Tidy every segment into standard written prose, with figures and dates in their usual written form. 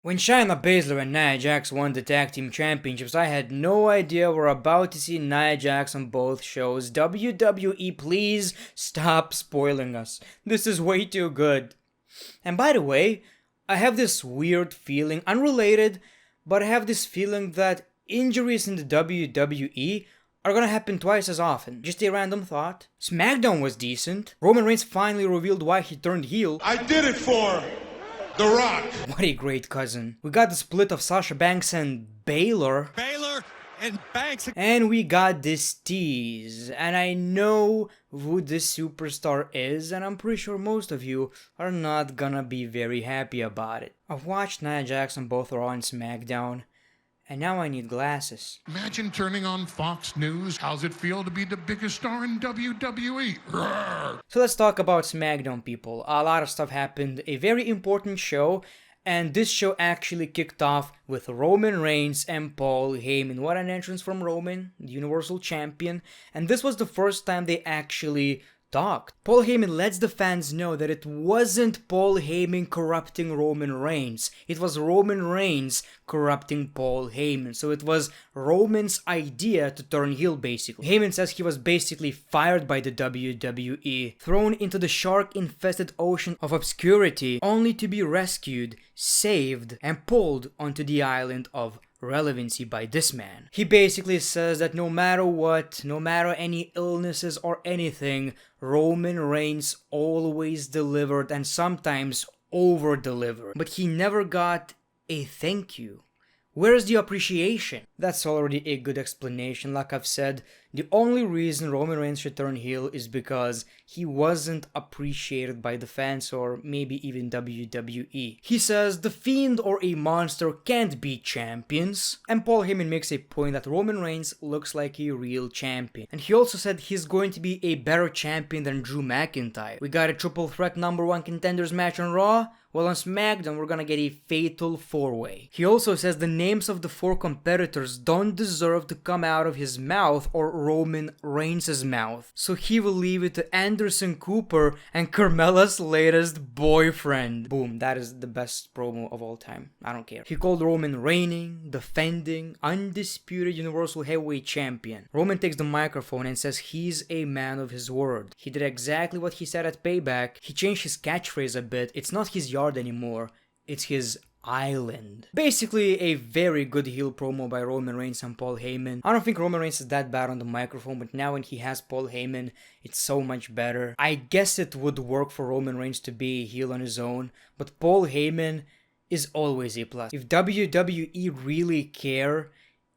When Shayna Baszler and Nia Jax won the tag team championships, I had no idea we're about to see Nia Jax on both shows. WWE, please stop spoiling us. This is way too good. And by the way, I have this weird feeling, unrelated, but I have this feeling that injuries in the WWE are gonna happen twice as often. Just a random thought. SmackDown was decent. Roman Reigns finally revealed why he turned heel. I did it for The Rock. What a great cousin. We got the split of Sasha Banks and Baylor. Baylor and Banks. And we got this tease. And I know who this superstar is, and I'm pretty sure most of you are not gonna be very happy about it. I've watched Nia Jax on both Raw and SmackDown, and now I need glasses. Imagine turning on Fox News. How's it feel to be the biggest star in WWE? Roar. So let's talk about SmackDown, people. A lot of stuff happened, a very important show, and this show actually kicked off with Roman Reigns and Paul Heyman. What an entrance from Roman, the Universal Champion, and this was the first time they actually talked. Paul Heyman lets the fans know that it wasn't Paul Heyman corrupting Roman Reigns. It was Roman Reigns corrupting Paul Heyman. So it was Roman's idea to turn heel, basically. Heyman says he was basically fired by the WWE, thrown into the shark-infested ocean of obscurity, only to be rescued, saved, and pulled onto the island of relevancy by this man. He basically says that no matter what, no matter any illnesses or anything, Roman Reigns always delivered and sometimes over-delivered. But he never got a thank you. Where's the appreciation? That's already a good explanation. Like I've said, the only reason Roman Reigns should turn heel is because he wasn't appreciated by the fans or maybe even WWE. He says the Fiend or a monster can't beat champions. And Paul Heyman makes a point that Roman Reigns looks like a real champion. And he also said he's going to be a better champion than Drew McIntyre. We got a triple threat #1 contenders match on Raw. Well, on SmackDown, we're gonna get a fatal 4-way. He also says the names of the 4 competitors don't deserve to come out of his mouth or Roman Reigns' mouth. So he will leave it to Anderson Cooper and Carmella's latest boyfriend. Boom, that is the best promo of all time. I don't care. He called Roman reigning, defending, undisputed Universal Heavyweight Champion. Roman takes the microphone and says he's a man of his word. He did exactly what he said at Payback. He changed his catchphrase a bit. It's not his yard anymore, it's his island. Basically a very good heel promo by Roman Reigns and Paul Heyman. I don't think Roman Reigns is that bad on the microphone, but now when he has Paul Heyman, it's so much better. I guess it would work for Roman Reigns to be a heel on his own, but Paul Heyman is always a plus. If WWE really care,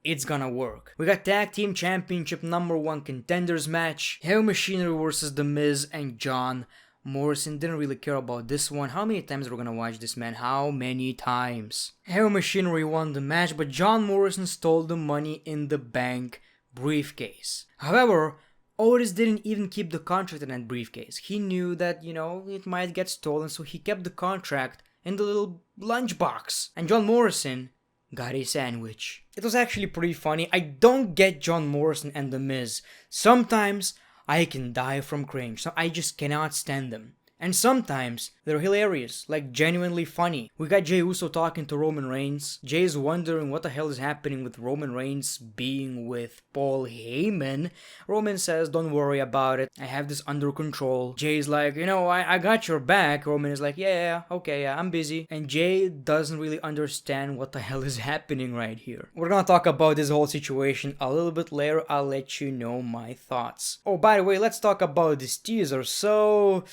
it's gonna work. We got Tag Team Championship #1 contenders match. Heavy Machinery versus The Miz and John Morrison. Didn't really care about this one. How many times we're gonna watch this, man? How many times? Heavy Machinery won the match, but John Morrison stole the Money in the Bank briefcase. However, Otis didn't even keep the contract in that briefcase. He knew that, it might get stolen, so he kept the contract in the little lunchbox. And John Morrison got a sandwich. It was actually pretty funny. I don't get John Morrison and The Miz. Sometimes I can die from cringe, so I just cannot stand them. And sometimes they're hilarious, like genuinely funny. We got Jey Uso talking to Roman Reigns. Jey is wondering what the hell is happening with Roman Reigns being with Paul Heyman. Roman says, don't worry about it, I have this under control. Jay's like, I got your back. Roman is like, yeah, okay, I'm busy. And Jey doesn't really understand what the hell is happening right here. We're gonna talk about this whole situation a little bit later. I'll let you know my thoughts. Oh, by the way, let's talk about this teaser. So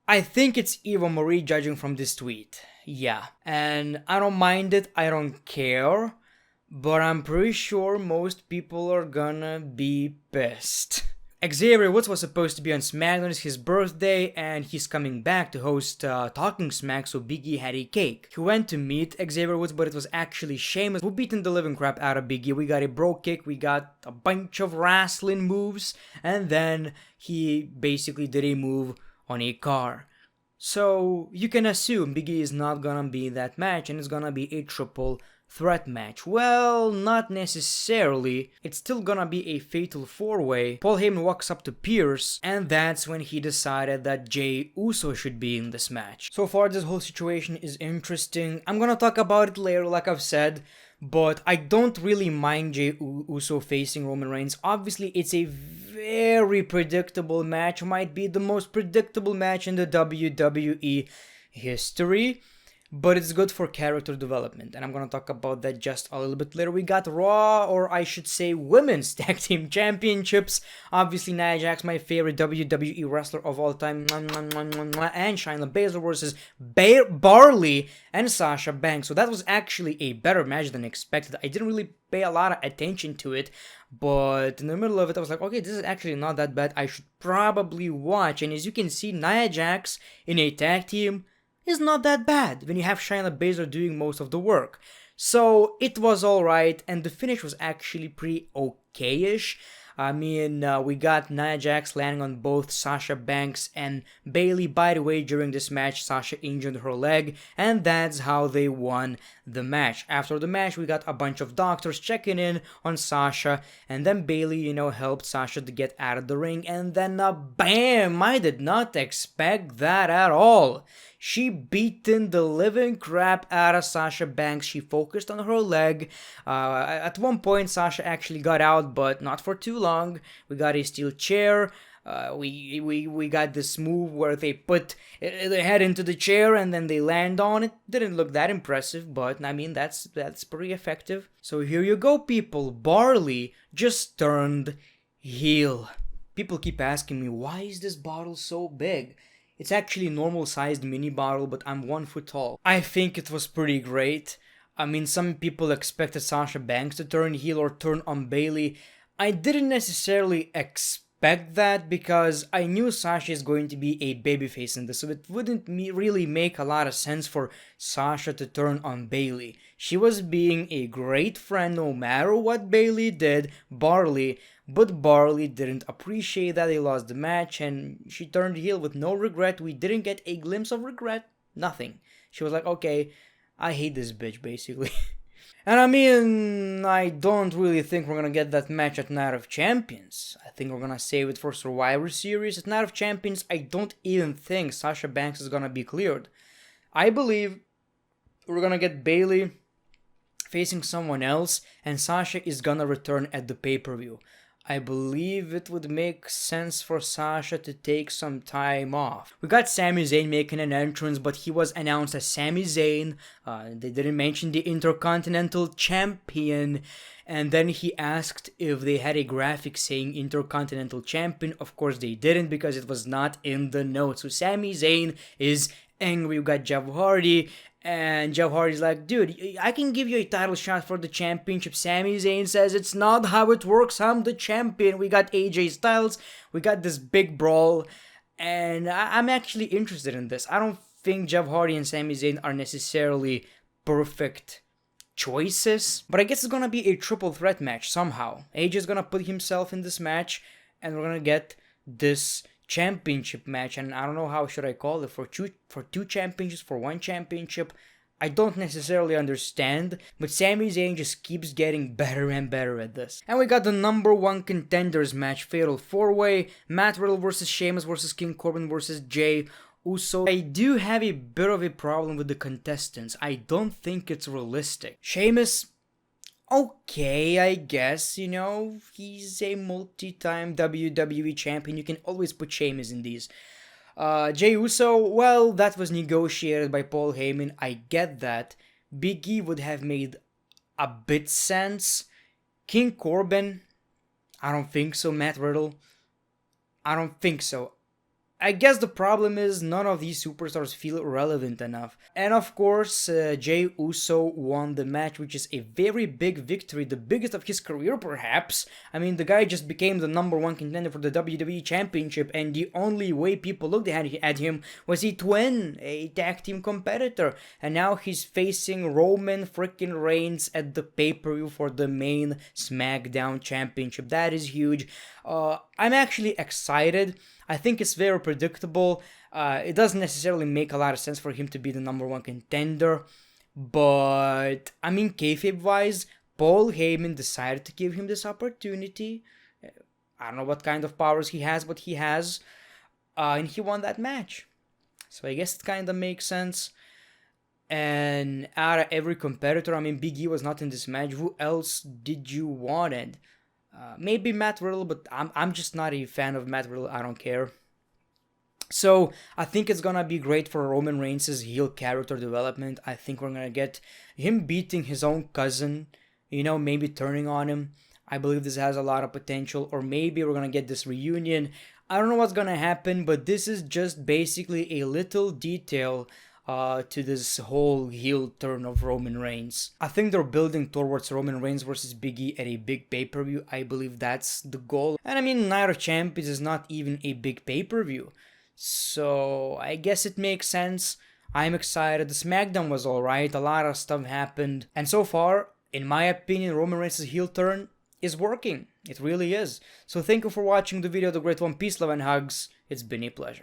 I think it's Eva Marie judging from this tweet. Yeah. And I don't mind it, I don't care. But I'm pretty sure most people are gonna be pissed. Xavier Woods was supposed to be on SmackDown. It's his birthday and he's coming back to host Talking Smack, so Big E had a cake. He went to meet Xavier Woods, but it was actually Sheamus who beaten the living crap out of Big E. We got a bro kick, we got a bunch of wrestling moves, and then he basically did a move on a car. So you can assume Big E is not gonna be in that match and it's gonna be a triple threat match. Well, not necessarily. It's still gonna be a fatal 4-way. Paul Heyman walks up to Pierce, and that's when he decided that Jey Uso should be in this match. So far, this whole situation is interesting. I'm gonna talk about it later, like I've said, but I don't really mind Jey Uso facing Roman Reigns. Obviously, it's a very predictable match. Might be the most predictable match in the WWE history. But it's good for character development, and I'm gonna talk about that just a little bit later. We got Raw, or I should say Women's Tag Team Championships. Obviously, Nia Jax, my favorite WWE wrestler of all time, and Shayna Baszler versus Bayley and Sasha Banks. So that was actually a better match than expected. I didn't really pay a lot of attention to it, but in the middle of it, I was like, okay, this is actually not that bad. I should probably watch. And as you can see, Nia Jax in a tag team is not that bad when you have Shayna Baszler doing most of the work. So it was alright, and the finish was actually pretty okay-ish. I mean, we got Nia Jax landing on both Sasha Banks and Bayley. By the way, during this match, Sasha injured her leg, and that's how they won the match. After the match, we got a bunch of doctors checking in on Sasha, and then Bayley, helped Sasha to get out of the ring, and then bam! I did not expect that at all. She beaten the living crap out of Sasha Banks. She focused on her leg. At one point, Sasha actually got out, but not for too long. We got a steel chair. We got this move where they put their head into the chair and then they land on it. Didn't look that impressive, but I mean that's pretty effective. So here you go, people. Bayley just turned heel. People keep asking me, why is this bottle so big? It's actually a normal-sized mini bottle, but I'm 1 foot tall. I think it was pretty great. I mean, some people expected Sasha Banks to turn heel or turn on Bayley. I didn't necessarily expect that because I knew Sasha is going to be a babyface in this, so it wouldn't really make a lot of sense for Sasha to turn on Bayley. She was being a great friend no matter what Bayley did, Bayley, but Bayley didn't appreciate that they lost the match and she turned heel with no regret. We didn't get a glimpse of regret, nothing. She was like, okay, I hate this bitch, basically. And I mean, I don't really think we're gonna get that match at Night of Champions. I think we're gonna save it for Survivor Series. At Night of Champions, I don't even think Sasha Banks is gonna be cleared. I believe we're gonna get Bayley facing someone else, and Sasha is gonna return at the pay-per-view. I believe it would make sense for Sasha to take some time off. We got Sami Zayn making an entrance, but he was announced as Sami Zayn. They didn't mention the Intercontinental Champion. And then he asked if they had a graphic saying Intercontinental Champion. Of course they didn't because it was not in the notes. So Sami Zayn is angry. We got Jeff Hardy. And Jeff Hardy's like, dude, I can give you a title shot for the championship. Sami Zayn says, it's not how it works. I'm the champion. We got AJ Styles. We got this big brawl. And I'm actually interested in this. I don't think Jeff Hardy and Sami Zayn are necessarily perfect choices. But I guess it's going to be a triple threat match somehow. AJ's going to put himself in this match. And we're going to get this championship match, and I don't know how should I call it, for two championships, for one championship. I don't necessarily understand, but Sami Zayn just keeps getting better and better at this. And we got the number one contenders match, fatal 4-way, Matt Riddle versus Sheamus versus King Corbin versus Jey Uso. I do have a bit of a problem with the contestants. I don't think it's realistic. Sheamus, okay, I guess, he's a multi-time WWE champion. You can always put Sheamus in these. Jey Uso, well, that was negotiated by Paul Heyman. I get that. Big E would have made a bit sense. King Corbin, I don't think so. Matt Riddle, I don't think so. I guess the problem is none of these superstars feel relevant enough. And of course, Jey Uso won the match, which is a very big victory, the biggest of his career perhaps. I mean, the guy just became the number one contender for the WWE Championship, and the only way people looked at him was he to win a tag team competitor. And now he's facing Roman freaking Reigns at the pay-per-view for the main SmackDown Championship. That is huge. I'm actually excited. I think it's very predictable. It doesn't necessarily make a lot of sense for him to be the number one contender. But, I mean, kayfabe-wise, Paul Heyman decided to give him this opportunity. I don't know what kind of powers he has, but he has. And he won that match. So I guess it kind of makes sense. And out of every competitor, I mean, Big E was not in this match. Who else did you wanted? Maybe Matt Riddle, but I'm just not a fan of Matt Riddle. I don't care. So I think it's gonna be great for Roman Reigns' heel character development. I think we're gonna get him beating his own cousin, maybe turning on him. I believe this has a lot of potential, or maybe we're gonna get this reunion. I don't know what's gonna happen, but this is just basically a little detail to this whole heel turn of Roman Reigns. I think they're building towards Roman Reigns versus Big E at a big pay-per-view. I believe that's the goal. And I mean, Night of Champions is not even a big pay-per-view. So I guess it makes sense. I'm excited. The SmackDown was alright. A lot of stuff happened. And so far, in my opinion, Roman Reigns' heel turn is working. It really is. So thank you for watching the video, The Great One. Peace, love, and hugs. It's been a pleasure.